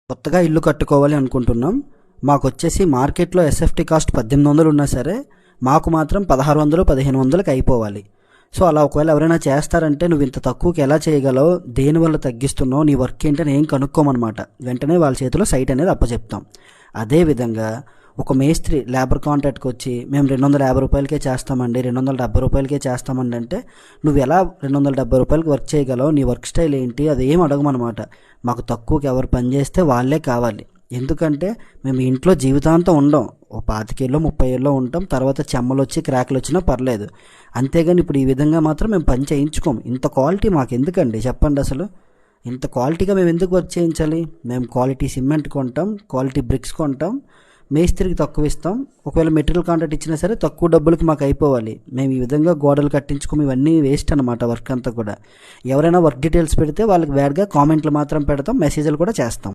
కొత్తగా ఇల్లు కట్టుకోవాలి అనుకుంటున్నాం. మాకొచ్చేసి మార్కెట్లో ఎస్ఎఫ్టీ కాస్ట్ 1800 ఉన్నా సరే మాకు మాత్రం 1600 1500కి అయిపోవాలి. సో అలా ఒకవేళ ఎవరైనా చేస్తారంటే నువ్వు ఇంత తక్కువకి ఎలా చేయగలవు, దేనివల్ల తగ్గిస్తున్నావు, నీ వర్క్ ఏంటని ఏం కనుక్కోమన్నమాట. వెంటనే వాళ్ళ చేతిలో సైట్ అనేది అప్పచెప్తాం. అదేవిధంగా ఒక మేస్త్రి లేబర్ కాంట్రాక్ట్కి వచ్చి మేము 250 రూపాయలకే చేస్తామండి, 270 రూపాయలకే చేస్తామండి అంటే నువ్వు ఎలా 270 రూపాయలకి వర్క్ చేయగలవు, నీ వర్క్ స్టైల్ ఏంటి, అది ఏం అడగమన్నమాట. మాకు తక్కువకి ఎవరు పని చేస్తే వాళ్ళే కావాలి. ఎందుకంటే మేము ఇంట్లో జీవితాంతం ఉండం, ఓ 25 ఏళ్ళో 30 ఏళ్ళో ఉంటాం. తర్వాత చెమ్మలు వచ్చి క్రాక్లు వచ్చినా పర్లేదు. అంతేగాని ఇప్పుడు ఈ విధంగా మాత్రం మేము పని చేయించుకోము. ఇంత క్వాలిటీ మాకు ఎందుకండి చెప్పండి. అసలు ఇంత క్వాలిటీగా మేము ఎందుకు వర్క్ చేయించాలి? మేము క్వాలిటీ సిమెంట్ కొంటాం, క్వాలిటీ బ్రిక్స్ కొంటాం, మేస్త్రికి తక్కువ ఇస్తాం. ఒకవేళ మెటీరియల్ కాంట్రాక్ట్ ఇచ్చినా సరే తక్కువ డబ్బులకి మాకు అయిపోవాలి. మేము ఈ విధంగా గోడలు కట్టించుకోము, ఇవన్నీ వేస్ట్ అనమాట వర్క్ అంతా కూడా. ఎవరైనా వర్క్ డీటెయిల్స్ పెడితే వాళ్ళకి బ్యాడ్గా కామెంట్లు మాత్రం పెడతాం, మెసేజ్లు కూడా చేస్తాం.